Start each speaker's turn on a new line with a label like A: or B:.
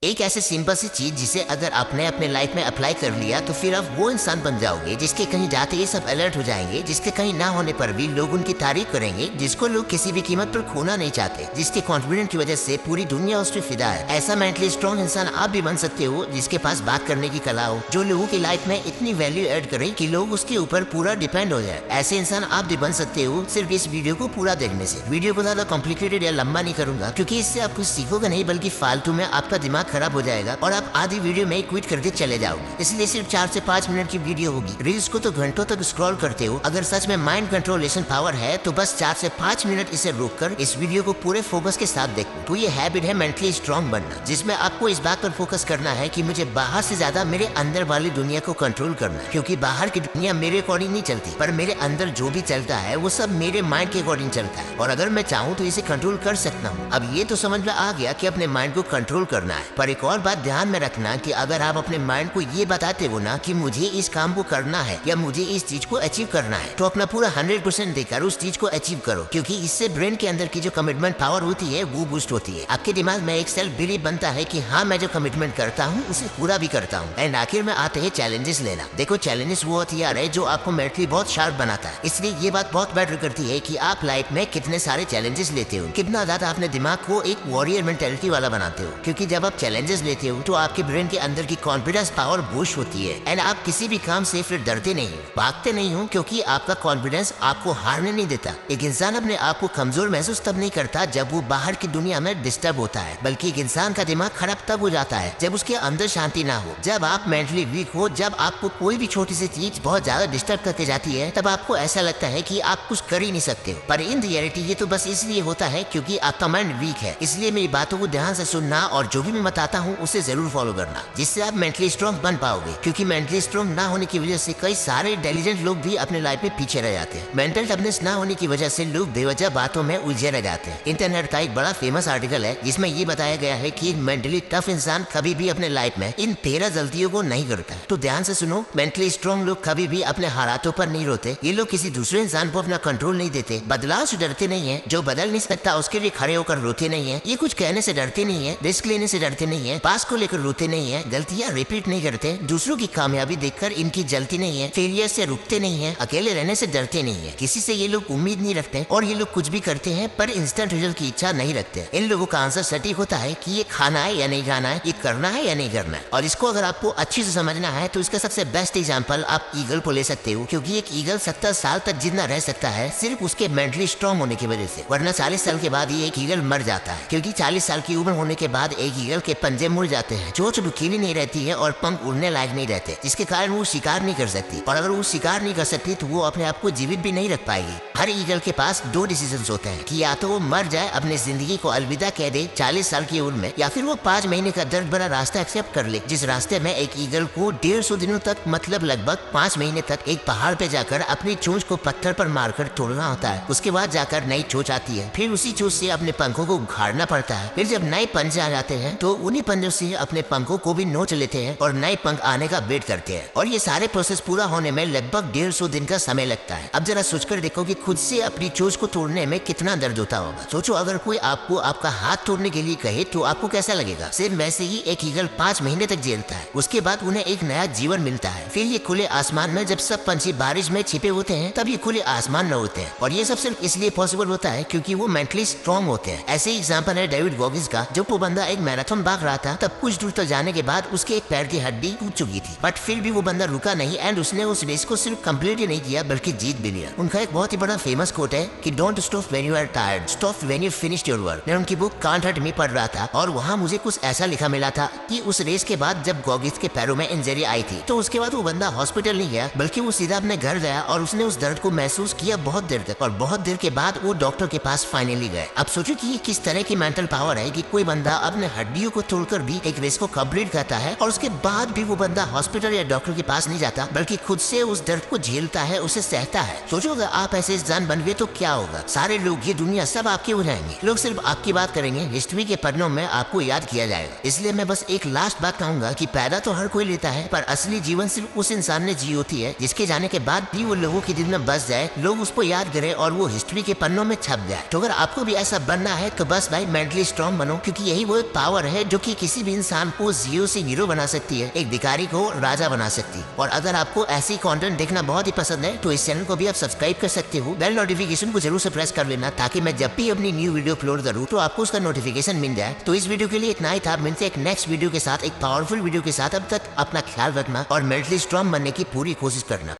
A: एक ऐसे सिंपल सी चीज जिसे अगर आपने अपने लाइफ में अप्लाई कर लिया तो फिर आप वो इंसान बन जाओगे जिसके कहीं जाते ही सब अलर्ट हो जाएंगे, जिसके कहीं ना होने पर भी लोग उनकी तारीफ करेंगे, जिसको लोग किसी भी कीमत पर खोना नहीं चाहते, जिसके कॉन्फिडेंस की वजह से पूरी दुनिया उस पर फिदा है। ऐसा मेंटली स्ट्रॉन्ग इंसान आप भी बन सकते हो, जिसके पास बात करने की कला हो, जो लोगों की लाइफ में इतनी वैल्यू ऐड करे कि लोग उसके ऊपर पूरा डिपेंड हो जाए। ऐसे इंसान आप भी बन सकते हो सिर्फ इस वीडियो को पूरा देखने से। वीडियो को ज्यादा कॉम्प्लिकेटेड या लंबा नहीं करूंगा क्योंकि इससे आप कुछ सीखोगे नहीं बल्कि फालतू में आपका दिमाग खराब हो जाएगा और आप आधी वीडियो में क्विट करके चले जाओगे। इसलिए सिर्फ 4 से 5 मिनट की वीडियो होगी। रील्स को तो घंटों तक स्क्रॉल करते हो, अगर सच में माइंड कंट्रोलेशन पावर है तो बस 4 से 5 मिनट इसे रोककर इस वीडियो को पूरे फोकस के साथ देखो। तो ये हैबिट है मेंटली स्ट्रांग बनना, जिसमें आपको इस बात पर फोकस करना है कि मुझे बाहर से ज्यादा मेरे अंदर वाली दुनिया को कंट्रोल करना है, क्योंकि बाहर की दुनिया मेरे अकॉर्डिंग नहीं चलती, पर मेरे अंदर जो भी चलता है वो सब मेरे माइंड के अकॉर्डिंग चलता है और अगर मैं चाहूँ तो इसे कंट्रोल कर सकता हूँ। अब ये तो समझ में आ गया कि अपने माइंड को कंट्रोल करना है, पर एक और बात ध्यान में रखना कि अगर आप अपने माइंड को ये बताते हो ना कि मुझे इस काम को करना है या मुझे इस चीज को अचीव करना है, तो अपना पूरा 100% देकर उस चीज को अचीव करो, क्योंकि इससे ब्रेन के अंदर की जो कमिटमेंट पावर होती है वो बूस्ट होती है। आपके दिमाग में एक सेल्फ बिलीव बनता है कि हाँ मैं जो कमिटमेंट करता हूँ उसे पूरा भी करता हूँ। एंड आखिर में आते हैं चैलेंजेस लेना। देखो चैलेंजेस वो हथियार है जो आपको मेंटली बहुत शार्प बनाता है, इसलिए ये बात बहुत मैटर करती है कि आप लाइफ में कितने सारे चैलेंजेस लेते हो, कितना ज्यादा अपने दिमाग को एक वॉरियर मेंटेलिटी वाला बनाते हो, क्योंकि जब आप चैलेंजेस लेते हो तो आपके ब्रेन के अंदर की कॉन्फिडेंस पावर बूस्ट होती है एंड आप किसी भी काम से फिर डरते नहीं हो, भागते नहीं हो, क्योंकि आपका कॉन्फिडेंस आपको हारने नहीं देता। एक इंसान अपने आप को कमजोर महसूस तब नहीं करता जब वो बाहर की दुनिया में डिस्टर्ब होता है, बल्कि एक इंसान का दिमाग खराब तब हो जाता है जब उसके अंदर शांति ना हो, जब आप मेंटली वीक हो, जब आपको कोई भी छोटी सी चीज बहुत ज्यादा डिस्टर्ब करके जाती है, तब आपको ऐसा लगता है कि आप कुछ कर ही नहीं सकते हो। पर इन रियलिटी ये तो बस इसलिए होता है क्योंकि आपका माइंड वीक है। इसलिए मेरी बातों को ध्यान से सुनना और जो भी मैं बताता हूँ उसे जरूर फॉलो करना, जिससे आप मेंटली स्ट्रॉन्ग बन पाओगे, क्योंकि मेंटली स्ट्रॉन्ग ना होने की वजह से कई सारे इंटेलिजेंट लोग भी अपने लाइफ में पीछे रह जाते हैं। मेंटल टफनेस ना होने की वजह से लोग बेवजह बातों में उलझे रह जाते हैं। इंटरनेट का एक बड़ा फेमस आर्टिकल है जिसमें ये बताया गया है कि मेंटली टफ इंसान कभी भी अपने लाइफ में इन 13 गलतियों को नहीं करता। तो ध्यान से सुनो, मेंटली स्ट्रॉन्ग लोग कभी भी अपने हालातों पर नहीं रोते, ये लोग किसी दूसरे इंसान को अपना कंट्रोल नहीं देते, बदलाव से डरते नहीं है, जो बदल नहीं सकता उसके लिए खड़े होकर रोते नहीं है, ये कुछ कहने से डरते नहीं है, रिस्क लेने से डरते नहीं है, पास को लेकर रोते नहीं है, गलतियां रिपीट नहीं करते, दूसरों की कामयाबी देखकर इनकी जलती नहीं है, फेलियर से रुकते नहीं है, अकेले रहने से डरते नहीं है, किसी से ये लोग उम्मीद नहीं रखते और ये लोग कुछ भी करते हैं पर इंस्टेंट रिजल्ट की इच्छा नहीं रखते। इन लोगों का आंसर सटीक होता है कि ये खाना है या नहीं खाना है, ये करना है या नहीं करना है। और इसको अगर आपको अच्छे से समझना है तो इसका सबसे बेस्ट एग्जांपल आप ईगल को ले सकते हो, क्योंकि एक ईगल 70 साल तक जिंदा रह सकता है सिर्फ उसके मेंटली स्ट्रॉन्ग होने की वजह से, वरना 40 साल के बाद ये एक ईगल मर जाता है, क्योंकि 40 साल की उम्र होने के बाद एक ईगल के पंजे मुड़ जाते हैं, चोंच नुकीली नहीं रहती है और पंख उड़ने लायक नहीं रहते, जिसके कारण वो शिकार नहीं कर सकती, और अगर वो शिकार नहीं कर सकती तो वो अपने आप को जीवित भी नहीं रख पाएगी। हर ईगल के पास 2 डिसीजन होते हैं कि या तो वो मर जाए, अपनी जिंदगी को अलविदा कह दे 40 साल की उम्र में, या फिर वो 5 महीने का दर्द भरा रास्ता एक्सेप्ट कर ले, जिस रास्ते में एक ईगल को 150 दिनों तक, मतलब लगभग 5 महीने तक एक पहाड़ पे जाकर अपनी चोंच को पत्थर पर मारकर तोड़ना होता है। उसके बाद जाकर नई चोंच आती है, फिर उसी चोंच से अपने पंखों को उखाड़ना पड़ता है, फिर जब नए पंजे आ जाते हैं तो उन्हीं पंजों से अपने पंखों को भी नोच लेते हैं और नए पंख आने का वेट करते हैं, और ये सारे प्रोसेस पूरा होने में लगभग 150 दिन का समय लगता है। अब जरा सोचकर देखो कि खुद से अपनी चोंच को तोड़ने में कितना दर्द होता होगा। सोचो अगर कोई आपको आपका हाथ तोड़ने के लिए कहे तो आपको कैसा लगेगा। सिर्फ वैसे ही एक ईगल 5 महीने तक झेलता है, उसके बाद उन्हें एक नया जीवन मिलता है। फिर ये खुले आसमान में जब सब पंछी बारिश में छिपे होते हैं तब ये खुले आसमान में होते हैं, और ये सब सिर्फ इसलिए पॉसिबल होता है क्योंकि वो मेंटली स्ट्रॉन्ग होते हैं। ऐसे ही एग्जांपल है डेविड गॉगिंस का, जब वो बंदा एक मैराथन भाग रहा था तब कुछ दूर तक जाने के बाद उसके एक पैर की हड्डी टूट चुकी थी, बट फिर भी वो बंदा रुका नहीं एंड उसने उस रेस को सिर्फ कंप्लीट ही नहीं किया बल्कि जीत भी लिया। उनका एक बहुत ही बड़ा फेमस कोट है कि don't stop when you are tired, stop when you finished your work. मैं उनकी बुक कांट हर्ट मी पढ़ रहा था और वहाँ मुझे कुछ ऐसा लिखा मिला था कि उस रेस के बाद जब गॉगिंस के पैरों में इंजरी आई थी तो उसके बाद वो बंदा हॉस्पिटल नहीं गया, बल्कि वो सीधा अपने घर गया और उसने उस दर्द को महसूस किया बहुत देर तक, और बहुत देर के बाद वो डॉक्टर के पास फाइनली गए। अब सोचो कि ये किस तरह की मेंटल पावर है कि कोई बंदा अपने हड्डियों को तोड़कर भी एक रेस को कंप्लीट करता है और उसके बाद भी वो बंदा हॉस्पिटल या डॉक्टर के पास नहीं जाता, बल्कि खुद से उस दर्द को झेलता है, उसे सहता है। सोचो अगर आप ऐसे इस इंसान बन गए तो क्या होगा? सारे लोग, ये दुनिया सब आपके हो जाएंगे। लोग सिर्फ आपकी बात करेंगे, हिस्ट्री के पन्नों में आपको याद किया जाएगा। इसलिए मैं बस एक लास्ट बात कहूंगा कि पैदा तो हर कोई लेता है, पर असली जीवन सिर्फ उस इंसान ने जी होती है जिसके जाने के बाद भी वो लोगों के दिल में बस जाए, लोग उसको याद करें और वो हिस्ट्री के पन्नों में छप जाए। तो अगर आपको भी ऐसा बनना है तो बस भाई मेंटली स्ट्रांग बनो, क्योंकि यही वो एक पावर है जो कि किसी भी इंसान को जीरो से हीरो बना सकती है, एक भिखारी को राजा बना सकती है। और अगर आपको ऐसी कंटेंट देखना बहुत ही पसंद है तो इस चैनल को भी आप सब्सक्राइब कर सकते हो। बेल नोटिफिकेशन को जरूर से प्रेस कर लेना, ताकि मैं जब भी अपनी न्यू वीडियो अपलोड करूँ तो आपको उसका नोटिफिकेशन मिल जाए। तो इस वीडियो के लिए इतना ही था। मिलते एक नेक्स्ट वीडियो के साथ, एक पावरफुल वीडियो के साथ। अब तक अपना ख्याल रखना और मेंटली स्ट्रांग बनने की पूरी कोशिश करना।